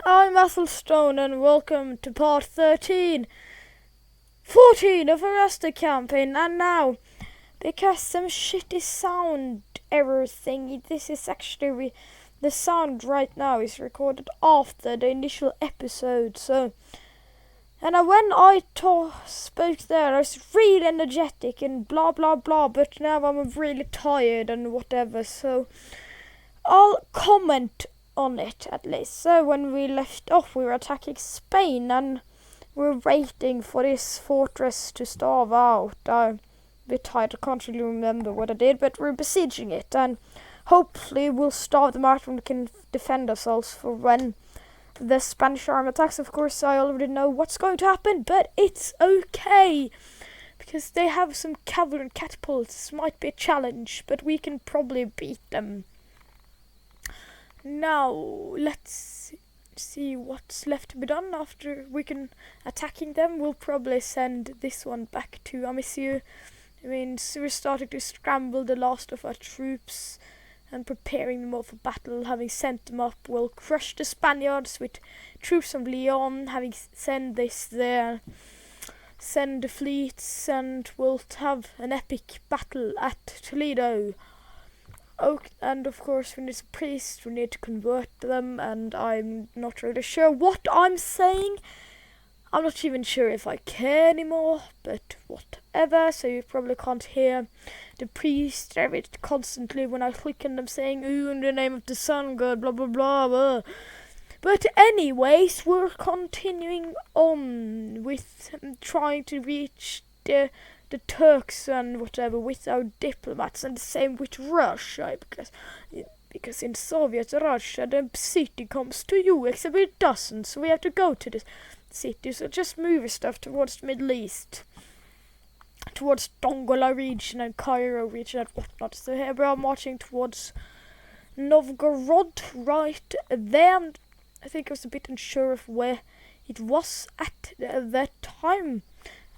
I'm Stone and welcome to part 14 of our Aztec Campaign. And now, because some shitty sound error thing, this is actually the sound right now is recorded after the initial episode. And when I spoke there, I was really energetic and blah blah blah, but now I'm really tired and whatever, so I'll comment on it at least. So when we left off, we were attacking Spain and we're waiting for this fortress to starve out. I'm a bit tired, I can't really remember what I did, but we're besieging it and hopefully we'll starve them out and we can defend ourselves for when the Spanish army attacks. Of course, I already know what's going to happen, but it's okay because they have some cavalry and catapults. Might be a challenge, but we can probably beat them. Now, let's see what's left to be done after we can attacking them. We'll probably send this one back to Amicia. I mean, so we're starting to scramble the last of our troops and preparing them all for battle. Having sent them up, we'll crush the Spaniards with troops from Leon. Having sent this there, send the fleets, and we'll have an epic battle at Toledo. Oh, and of course, when it's a priest, we need to convert them, and I'm not really sure what I'm saying. I'm not even sure if I care anymore, but whatever. So you probably can't hear the priest every constantly when I click on them saying, "Ooh, in the name of the sun god," blah blah blah blah. But anyways, we're continuing on with trying to reach the Turks and whatever with our diplomats, and the same with Russia, because in Soviet Russia the city comes to you, except it doesn't, so we have to go to the city. So just move stuff towards the Middle East, towards Dongola region and Cairo region and whatnot. So here we are marching towards Novgorod right there. I think I was a bit unsure of where it was at that time.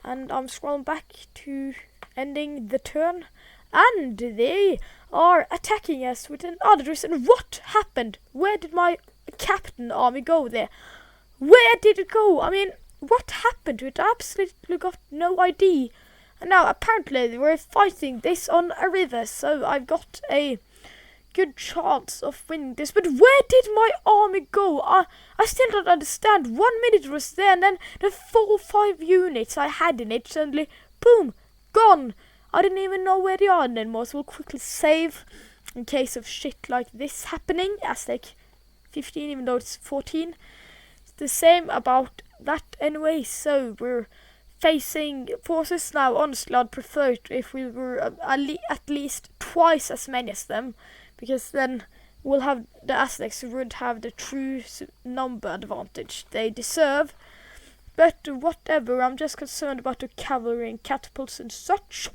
And I'm scrolling back to ending the turn, and they are attacking us with another reason. What happened? Where did my captain army go there? Where did it go? I mean, what happened to it? I absolutely got no idea. And now apparently they were fighting this on a river, so I've got a good chance of winning this. But where did my army go? I still don't understand. 1 minute it was there, and then the 4 or 5 units I had in it suddenly, boom, gone. I didn't even know where they are anymore, so we'll quickly save in case of shit like this happening. Aztec 15, even though it's 14. It's the same about that anyway, so we're facing forces now. Honestly, I'd prefer it if we were at least twice as many as them, because then we'll have the Aztecs would have the true number advantage they deserve. But whatever, I'm just concerned about the cavalry and catapults and such.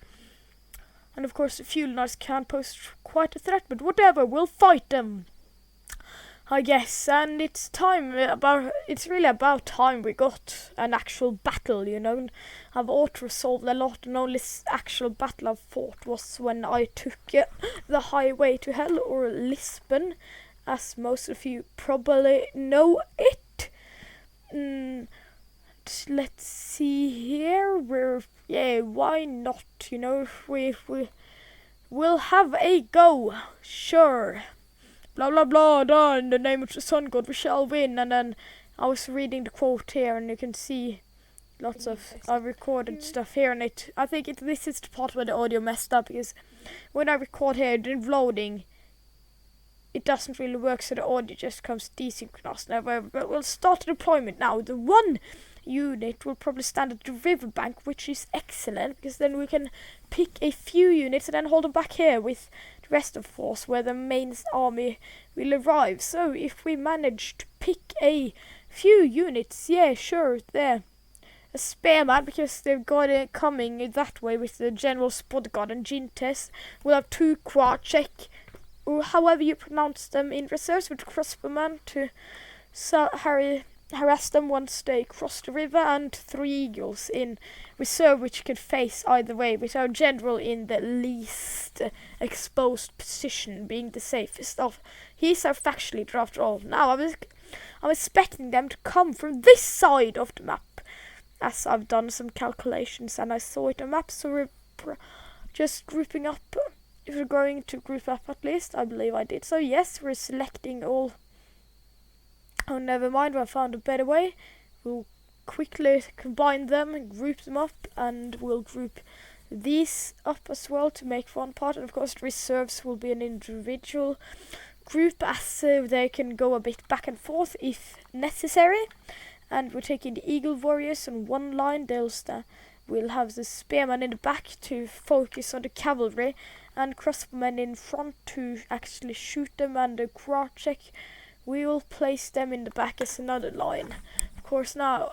And of course the fuel knights can pose quite a threat, but whatever, we'll fight them, I guess. And it's really about time we got an actual battle, you know. I've auto-resolved a lot, and only actual battle I've fought was when I took the highway to hell, or Lisbon, as most of you probably know it. Let's see here, why not, you know, we'll have a go, sure. Blah blah blah, in the name of the sun god we shall win. And then I was reading the quote here, and you can see lots of recorded stuff here, and I think this is the part where the audio messed up, because when I record here, the loading, it doesn't really work, so the audio just comes desynchronized now. But we'll start the deployment now. The 1 unit will probably stand at the riverbank, which is excellent, because then we can pick a few units and then hold them back here with the rest of the force where the main army will arrive. So if we manage to pick a few units, yeah, sure, there. A spearman, because they've got it coming that way with the General's bodyguard and Gintes. We'll have 2 Quarchek, or however you pronounce them, in reserves with crossbowmen to harass them once they cross the river, and 3 eagles in reserve which can face either way, with our general in the least exposed position, being the safest of. He's our faction leader after all. Now I'm expecting them to come from this side of the map, as I've done some calculations and I saw it on the map. So we're just grouping up. If we're going to group up, at least I believe I did. So yes, we're selecting all. Oh, never mind, I found a better way. We'll quickly combine them and group them up, and we'll group these up as well to make one part. And of course the reserves will be an individual group, as they can go a bit back and forth if necessary. And we're taking the Eagle Warriors on one line. We'll have the Spearmen in the back to focus on the cavalry, and crossbowmen in front to actually shoot them, and the Krachek, we will place them in the back as another line. Of course now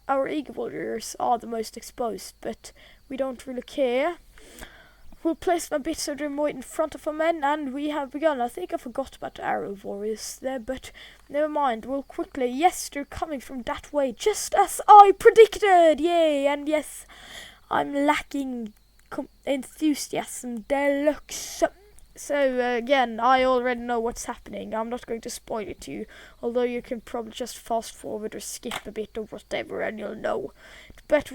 our Eagle Warriors are the most exposed, but we don't really care. We'll place them a bit so they're more in front of our men, and we have begun. I think I forgot about the Arrow Warriors there, but never mind. We'll quickly. Yes, they're coming from that way, just as I predicted. Yay! And yes, I'm lacking enthusiasm deluxe. So again, I already know what's happening. I'm not going to spoil it to you, although you can probably just fast forward or skip a bit or whatever, and you'll know. But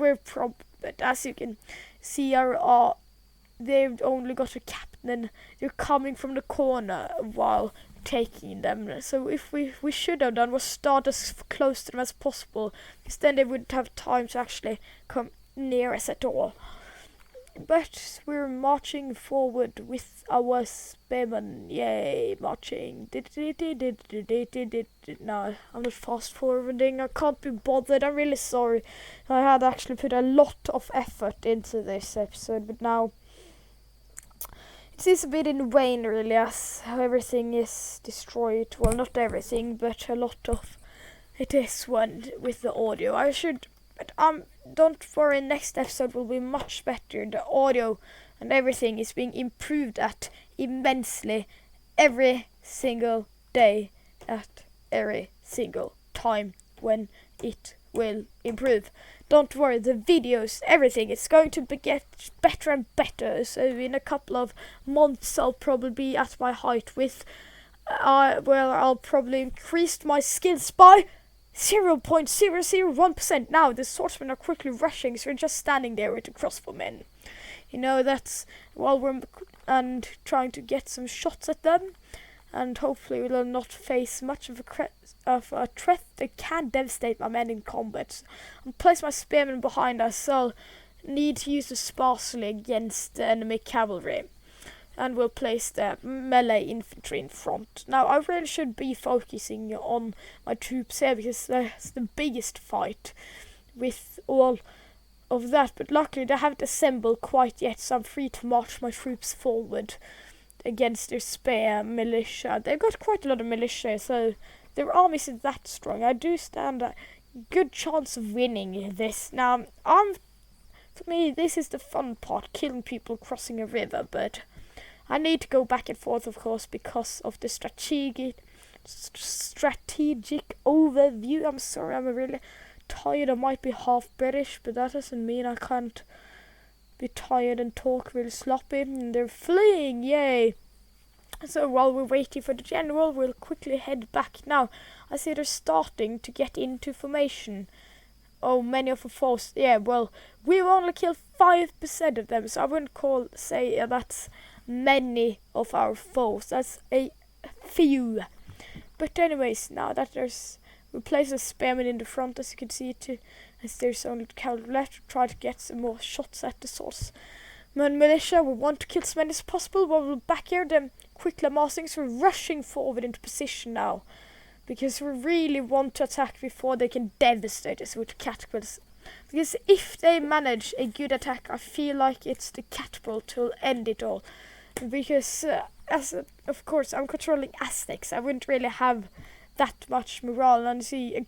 but as you can see, they've only got a captain. They're coming from the corner while taking them. So if we should have done was start as close to them as possible, because then they wouldn't have time to actually come near us at all. But we're marching forward with our spearmen. Yay, marching. No, I'm not fast forwarding. I can't be bothered. I'm really sorry. I had actually put a lot of effort into this episode, but now it is a bit in vain, really, as everything is destroyed. Well, not everything, but a lot of it is one with the audio. But don't worry, next episode will be much better. The audio and everything is being improved at immensely every single day, at every single time when it will improve. Don't worry, the videos, everything, it's going to get better and better. So in a couple of months I'll probably be at my height with, I'll probably increase my skills by 0.001%. Now the swordsmen are quickly rushing, so we're just standing there with the crossbowmen. You know, that's while we're trying to get some shots at them, and hopefully we'll not face much of a threat that can devastate my men in combat. I'll place my spearmen behind us, so I'll need to use the sparsely against the enemy cavalry. And we'll place the melee infantry in front. Now, I really should be focusing on my troops here, because that's the biggest fight with all of that. But luckily, they haven't assembled quite yet, so I'm free to march my troops forward against their spare militia. They've got quite a lot of militia, so their army isn't that strong. I do stand a good chance of winning this. Now, for me, this is the fun part, killing people crossing a river, but I need to go back and forth, of course, because of the strategic overview. I'm sorry, I'm really tired. I might be half British, but that doesn't mean I can't be tired and talk really sloppy. And they're fleeing, yay! So while we're waiting for the general, we'll quickly head back. Now, I see they're starting to get into formation. Oh, many of the foes. Yeah, well, we've only killed 5% of them, so I wouldn't say that's many of our foes. That's a few. But anyways, now that we place a spearman in the front, as you can see, as there's only cavalry left to try to get some more shots at the swordsman militia. We want to kill as many as possible while we're back here. Then quickly amassing, so we're rushing forward into position now, because we really want to attack before they can devastate us with catapults. Because if they manage a good attack, I feel like it's the catapult will end it all. Because, of course, I'm controlling Aztecs. I wouldn't really have that much morale. And see,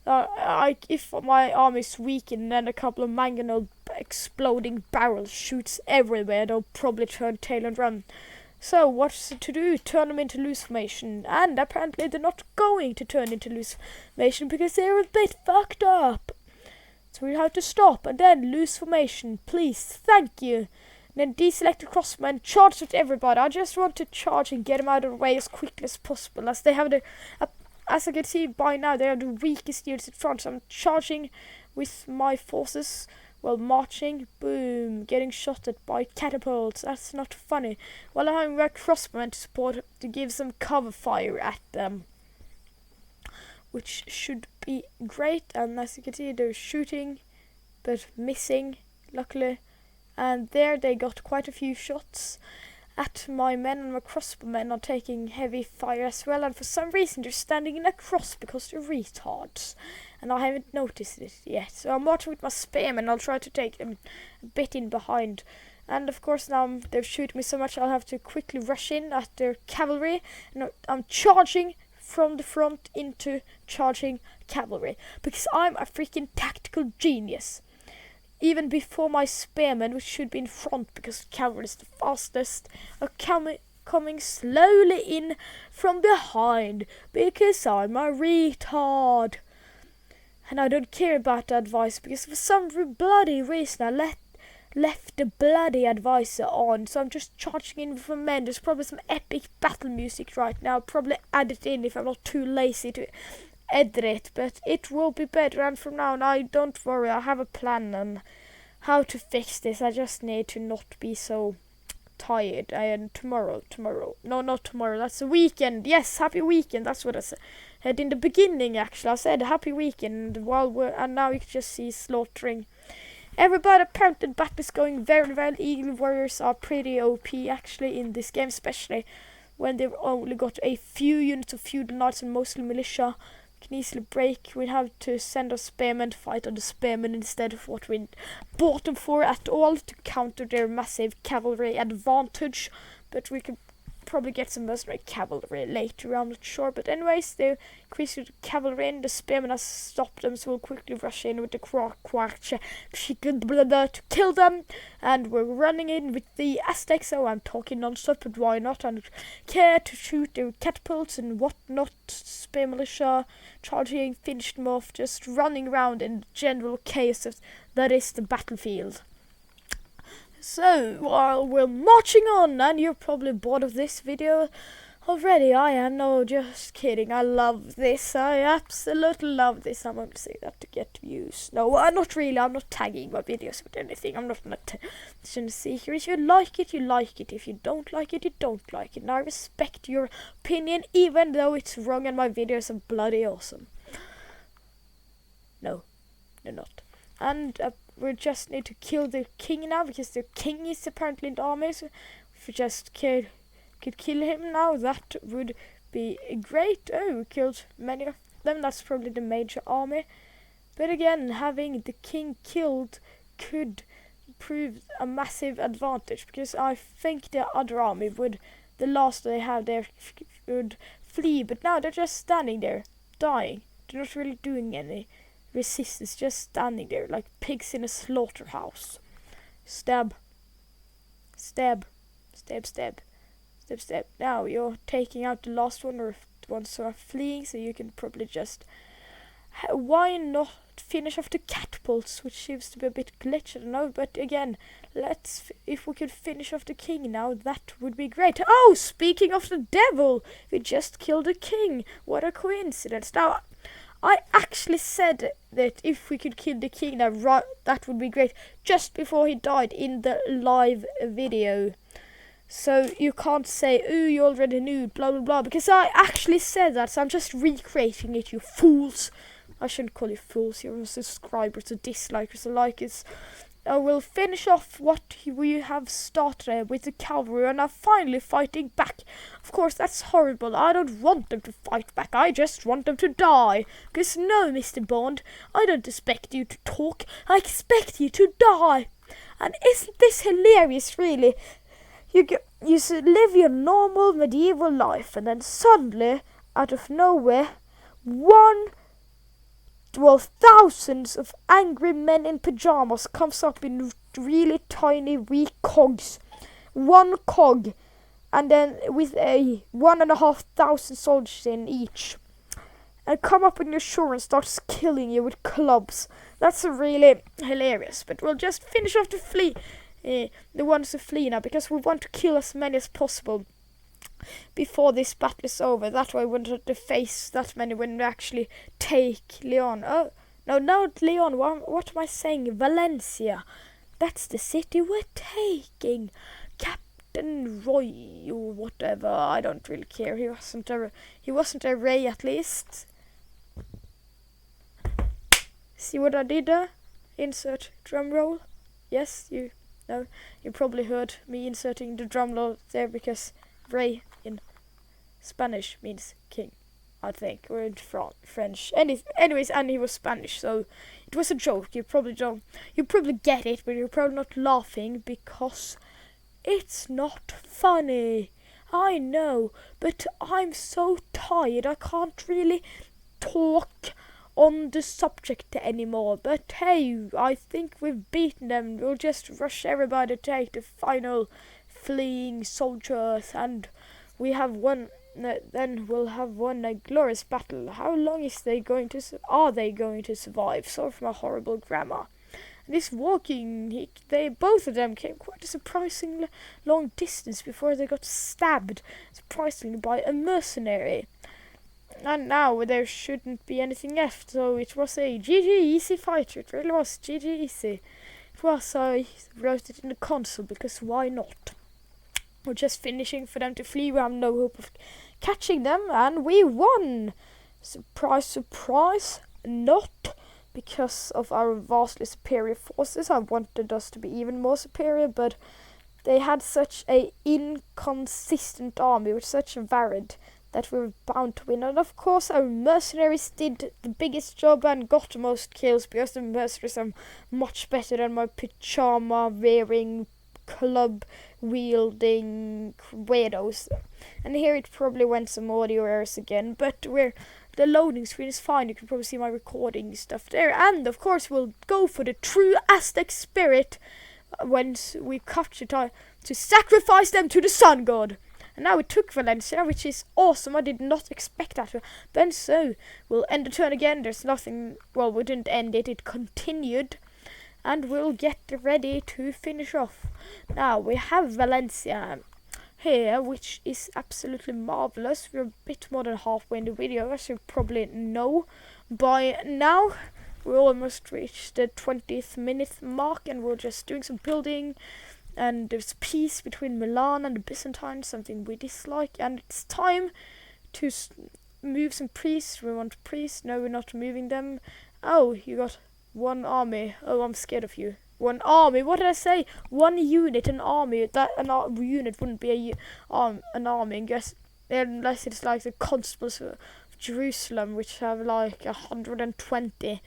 if my army's weakened, then a couple of mangonel exploding barrels shoots everywhere, they'll probably turn tail and run. So what's to do? Turn them into loose formation. And apparently they're not going to turn into loose formation because they're a bit fucked up. So we have to stop and then loose formation. Please, thank you. And then deselect the crossmen, charge with everybody. I just want to charge and get them out of the way as quickly as possible, as they have as I can see by now, they are the weakest units in front. So I'm charging with my forces while marching. Boom, getting shot at by catapults. That's not funny. While I'm having my crossbowmen to support to give some cover fire at them, which should be great. And as you can see, they're shooting but missing, luckily. And there they got quite a few shots at my men, and my crossbowmen are taking heavy fire as well. And for some reason they're standing in a cross because they're retards, and I haven't noticed it yet. So I'm marching with my spearmen. I'll try to take them a bit in behind. And of course now they've shooting me so much I'll have to quickly rush in at their cavalry. And I'm charging from the front into charging cavalry because I'm a freaking tactical genius. Even before my spearmen, which should be in front because cavalry is the fastest, are coming slowly in from behind because I'm a retard. And I don't care about the advice because for some bloody reason I left the bloody advisor on. So I'm just charging in with my men. There's probably some epic battle music right now. I'll probably add it in if I'm not too lazy to edit it, but it will be better. And from now on, don't worry, I have a plan on how to fix this. I just need to not be so tired. And tomorrow, no, not tomorrow, that's the weekend. Yes, happy weekend, that's what I said in the beginning. Actually, I said happy weekend and now you can just see slaughtering everybody. Apparently the battle is going very well. Eagle warriors are pretty OP actually in this game, especially when they've only got a few units of feudal knights and mostly militia. Can easily break. We have to send our spearmen to fight on the spearmen instead of what we bought them for at all, to counter their massive cavalry advantage. But we could probably get some mercenary cavalry later, I'm not sure. But anyways, they increased the cavalry in. The spearmen has stopped them, so we'll quickly rush in with the to kill them. And we're running in with the Aztecs, so I'm talking non-stop, but why not? I don't care to shoot their catapults and whatnot. Spear militia charging, finished them off, just running around in general chaos that is the battlefield. So, while we're marching on, and you're probably bored of this video already, I am, no, just kidding, I love this, I absolutely love this. I'm going to say that to get views. No, not really, I'm not tagging my videos with anything, I'm not an attention seeker. If you like it, you like it. If you don't like it, you don't like it. And I respect your opinion, even though it's wrong and my videos are bloody awesome. No, they're not. And we just need to kill the king now, because the king is apparently in the army. So if we just could kill him now, that would be great. Oh, we killed many of them. That's probably the major army. But again, having the king killed could prove a massive advantage, because I think the other army would, the last they have there, would flee. But now they're just standing there, dying. They're not really doing any resistance, just standing there like pigs in a slaughterhouse. Stab, stab, stab, stab, stab, stab. Now you're taking out the last one, or the ones who are fleeing, so you can probably just, why not finish off the catapults, which seems to be a bit glitched, I don't know. But again, if we could finish off the king now, that would be great. Oh, speaking of the devil, we just killed the king. What a coincidence. Now I actually said that if we could kill the king now, that would be great, just before he died in the live video. So you can't say, oh, you already knew, blah, blah, blah, because I actually said that, so I'm just recreating it, you fools. I shouldn't call you fools, you're subscribers or dislikers alike. I will finish off what we have started with the cavalry, and are finally fighting back. Of course, that's horrible. I don't want them to fight back. I just want them to die. Because no, Mr. Bond, I don't expect you to talk. I expect you to die. And isn't this hilarious, really? You live your normal medieval life, and then suddenly, out of nowhere, thousands of angry men in pajamas comes up in really tiny, weak cogs. One cog, and then with 1,500 soldiers in each, and come up in your shore and starts killing you with clubs. That's really hilarious. But we'll just finish off the ones who flee now, because we want to kill as many as possible. before this battle is over. That way I wouldn't have to face that many when we actually take Leon. Oh, no, not Leon. What am I saying? Valencia. That's the city we're taking. Captain Roy or whatever. I don't really care. He wasn't a Ray at least. See what I did there? Insert drum roll. Yes, you probably heard me inserting the drum roll there because Ray in Spanish means king, I think, or in French. Anyways, and he was Spanish, so it was a joke. You probably get it, but you're probably not laughing because it's not funny. I know, but I'm so tired I can't really talk on the subject anymore. But hey, I think we've beaten them. We'll just rush everybody to take the final fleeing soldiers, and we have won. Then we'll have won a glorious battle. How long are they going to survive? Sorry for my horrible grammar. This walking, both of them came quite a surprisingly long distance before they got stabbed, surprisingly, by a mercenary. And now there shouldn't be anything left, so it was a GG easy fight. It really was GG easy. It was, I wrote it in the console because why not? We're just finishing for them to flee. We have no hope of catching them, and we won! Surprise, surprise, not because of our vastly superior forces. I wanted us to be even more superior, but they had such a inconsistent army with such a varied that we were bound to win. And of course our mercenaries did the biggest job and got the most kills because the mercenaries are much better than my pyjama wearing, club wielding weirdos. And here it probably went some audio errors again, but the loading screen is fine. You can probably see my recording stuff there. And of course we'll go for the true Aztec spirit once we capture time to sacrifice them to the sun god. And now we took Valencia, which is awesome. I did not expect that. Then so we'll end the turn again. There's nothing. Well, we didn't end it. It continued, and we'll get ready to finish off. Now we have Valencia here, which is absolutely marvelous. We're a bit more than halfway in the video, as you probably know by now. We almost reached the 20th minute mark, and we're just doing some building. And there's peace between Milan and the Byzantines, something we dislike. And it's time to move some priests. We want priests. No, we're not moving them. Oh, you got one army. Oh, I'm scared of you. One army. What did I say? One unit, an army. An unit wouldn't be an army, I guess, unless it's like the constables of Jerusalem, which have like 120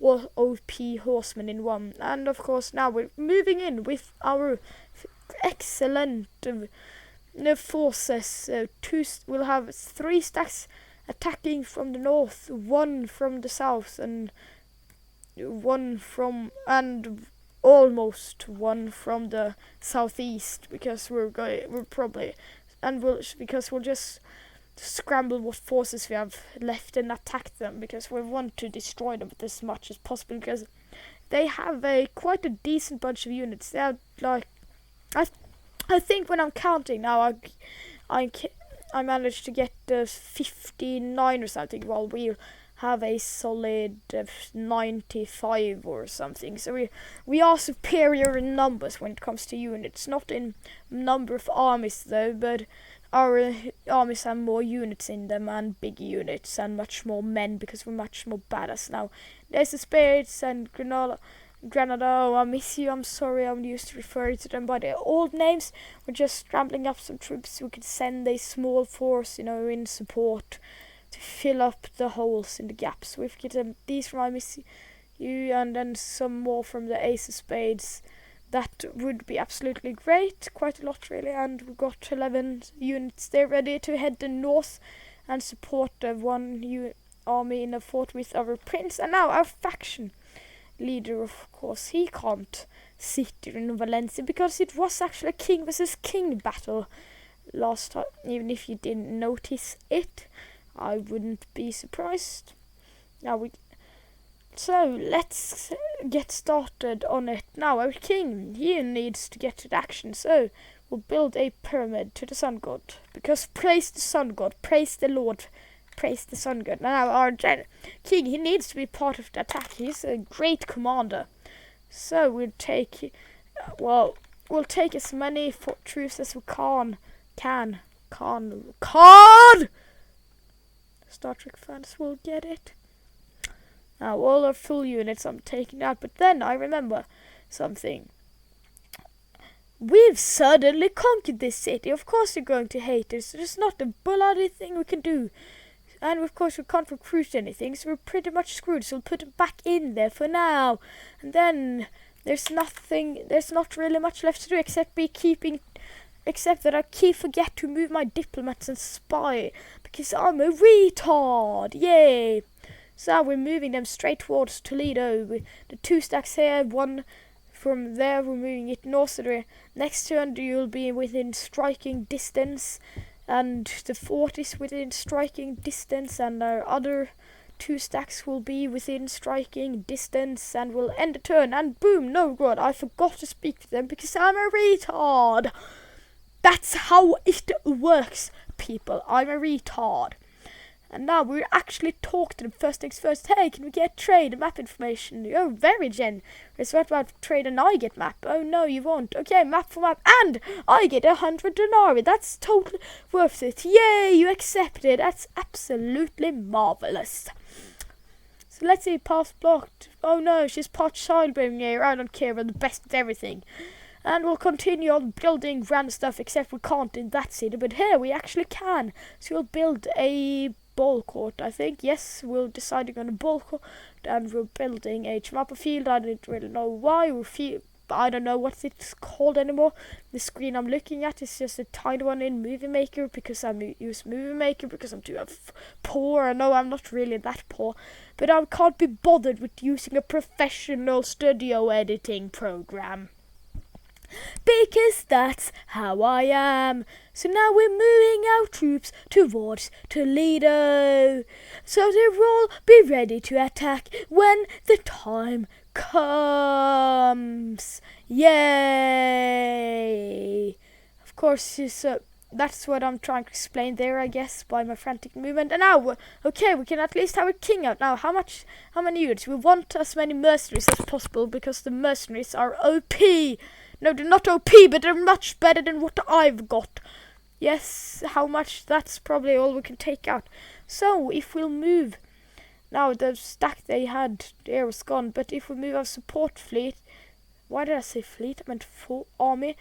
OP horsemen in one. And of course now we're moving in with our excellent forces. We'll have 3 stacks attacking from the north, 1 from the south, and 1 from almost 1 from the southeast, because we'll just scramble what forces we have left and attack them, because we want to destroy them as much as possible, because they have quite a decent bunch of units. They are like, I think when I'm counting now, I managed to get 59 or something, while we have a solid 95 or something. So we are superior in numbers when it comes to units, not in number of armies though, but our armies have more units in them, and big units, and much more men, because we're much more badass now. There's the Spirits and Granada. Oh, I miss you. I'm sorry, I'm used to referring to them by their old names. We're just scrambling up some troops so we can send a small force, in support to fill up the holes in the gaps. We've got these from I miss you, and then some more from the Ace of Spades. That would be absolutely great, quite a lot really, and we've got 11 units there ready to head to north and support the one army in a fort with our prince. And now our faction leader, of course, he can't sit in Valencia because it was actually a king versus king battle last time. Even if you didn't notice it, I wouldn't be surprised. So let's get started on it now. Our king, he needs to get to action, so we'll build a pyramid to the sun god. Because praise the sun god, praise the Lord, praise the sun god. Now our king, he needs to be part of the attack. He's a great commander. So we'll take as many troops as we can. Star Trek fans will get it. Now all our full units I'm taking out, but then I remember something. We've suddenly conquered this city. Of course you're going to hate us. There's not a bloody thing we can do. And of course we can't recruit anything, so we're pretty much screwed. So we'll put it back in there for now. And then there's not really much left to do except that I keep forget to move my diplomats and spy. Because I'm a retard. Yay! So we're moving them straight towards Toledo. The 2 stacks here, one from there, we're moving it north. So the next turn you'll be within striking distance, and the fort is within striking distance, and our other 2 stacks will be within striking distance, and we'll end the turn, and boom, no god, I forgot to speak to them because I'm a retard. That's how it works, people. I'm a retard. And now we'll actually talk to them. First things first. Hey, can we get trade and map information? Oh, very generous. What about trade and I get map? Oh, no, you won't. Okay, map for map. And I get 100 denarii. That's totally worth it. Yay, you accepted. That's absolutely marvelous. So let's see, pass blocked. Oh, no, she's part childbearing here. I don't care. We're the best at everything. And we'll continue on building grand stuff, except we can't in that city. But here we actually can. So we'll build a ball court, I think. Yes, we're deciding on a ball court, and we're building a Chamapa field. I don't really know why. I don't know what it's called anymore. The screen I'm looking at is just a tiny one in Movie Maker because I use Movie Maker because I'm too poor. I know I'm not really that poor, but I can't be bothered with using a professional studio editing program. Because that's how I am. So now we're moving our troops towards Toledo. So they'll all be ready to attack when the time comes. Yay! Of course, that's what I'm trying to explain there, I guess, by my frantic movement. And now, okay, we can at least have a king out. Now, how many units? We want as many mercenaries as possible because the mercenaries are OP. No, they're not OP, but they're much better than what I've got. Yes, how much? That's probably all we can take out. So, if we'll move... Now, the stack they had there was gone, but if we move our support fleet... Why did I say fleet? I meant full army.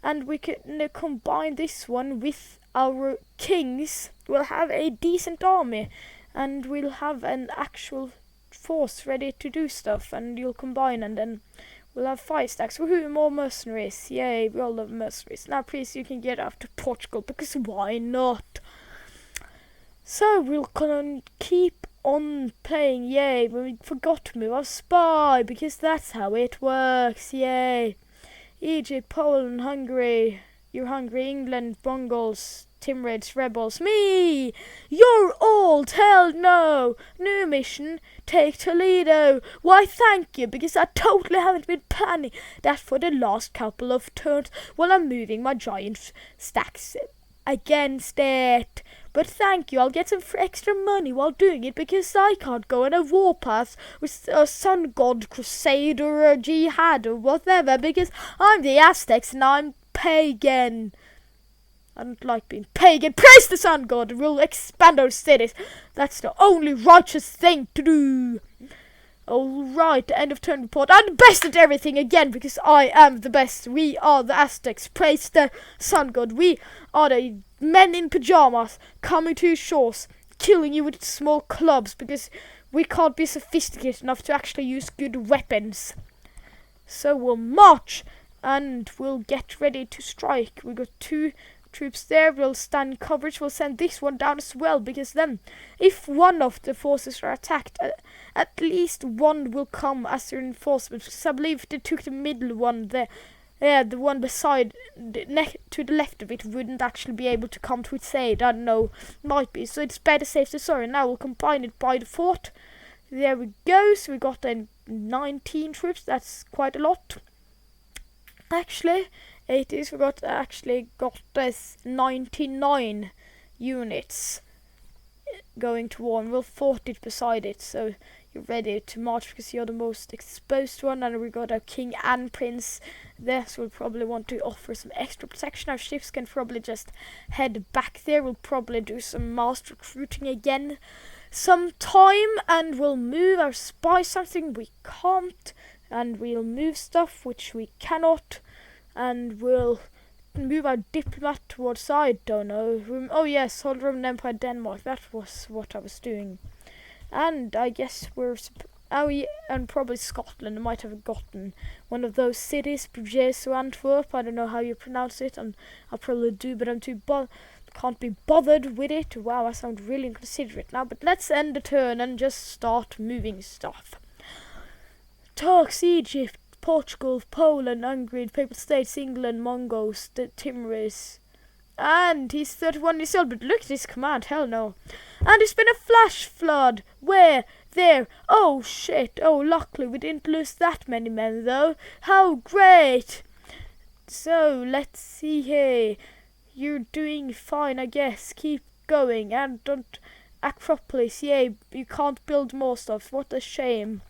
And we can combine this one with our kings. We'll have a decent army. And we'll have an actual force ready to do stuff. And you'll combine, and then... We'll have 5 stacks. Woohoo, more mercenaries. Yay, we all love mercenaries. Now, please, you can get after Portugal, because why not? So, we'll keep on playing. Yay, we forgot to move our spy, because that's how it works. Yay. Egypt, Poland, Hungary. You're hungry. England, Mongols, Timurids, rebels. Me! You're old! Hell no! New mission. Take Toledo. Why, thank you, because I totally haven't been planning that for the last couple of turns while I'm moving my giant stacks against it. But thank you, I'll get some extra money while doing it because I can't go on a warpath with a sun god crusade or a jihad or whatever because I'm the Aztecs and I'm pagan. I don't like being pagan. Praise the sun god and we'll expand our cities. That's the only righteous thing to do. Alright, end of turn report. I'm the best at everything again because I am the best. We are the Aztecs. Praise the sun god. We are the men in pajamas coming to your shores, killing you with small clubs because we can't be sophisticated enough to actually use good weapons. So we'll march and we'll get ready to strike. We got 2 troops there. We'll stand coverage. We'll send this one down as well because then if one of the forces are attacked, at least one will come as a reinforcement because I believe if they took the middle one there, the one beside to the left of it wouldn't actually be able to come to its aid. I don't know, might be, so it's better safe than sorry. Now we'll combine it by the fort. There we go. So we got 19 troops. That's quite a lot actually. 80s. We actually got this 99 units going to war, and we'll fort it beside it, so you're ready to march because you're the most exposed one. And we got our king and prince there, so we'll probably want to offer some extra protection. Our ships can probably just head back there. We'll probably do some mass recruiting again sometime, and we'll move our spies something we can't, and we'll move stuff which we cannot, and we'll move our diplomat towards, I don't know, oh yes, Holy Roman Empire Denmark. That was what I was doing. And I guess and probably Scotland. I might have gotten one of those cities, Bruges or Antwerp. I don't know how you pronounce it, and I'll probably do, but I'm too can't be bothered with it. Wow, I sound really inconsiderate now, but let's end the turn and just start moving stuff. Turks, Egypt, Portugal, Poland, Hungary, Papal States, England, Mongols, the Timorese. And he's 31 years old, but look at his command, hell no. And it's been a flash flood. Where? There. Oh shit. Oh, luckily we didn't lose that many men though. How great. So, let's see here. You're doing fine, I guess. Keep going and don't Acropolis. Yeah, you can't build more stuff. What a shame.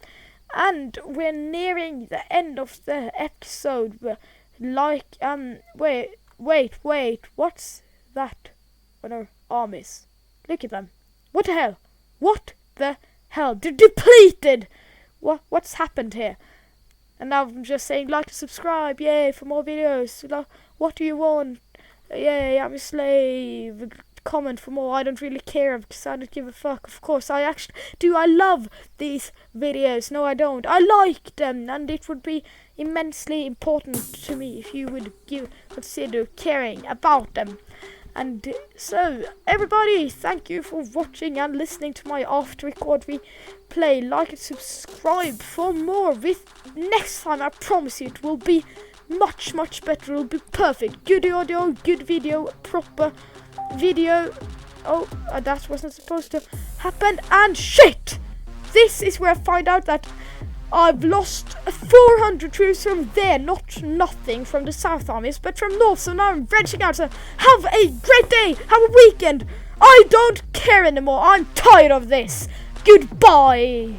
And we're nearing the end of the episode. Like, wait, what's that on our armies? Look at them. What the hell? What the hell? They're depleted! What's happened here? And now I'm just saying, like and subscribe, yay, for more videos. What do you want? Yay, I'm a slave. Comment for more. I don't really care because I don't give a fuck. Of course, I actually do. I love these videos. No, I don't. I like them, and it would be immensely important to me if you would consider caring about them. And so, everybody, thank you for watching and listening to my after record replay. Like and subscribe for more. Next time, I promise you, it will be much better. It will be perfect. Good audio, good video, proper video. Oh, that wasn't supposed to happen. And shit! This is where I find out that I've lost 400 troops from there, not nothing from the South armies, but from North, so now I'm branching out. So have a great day, have a weekend. I don't care anymore, I'm tired of this. Goodbye.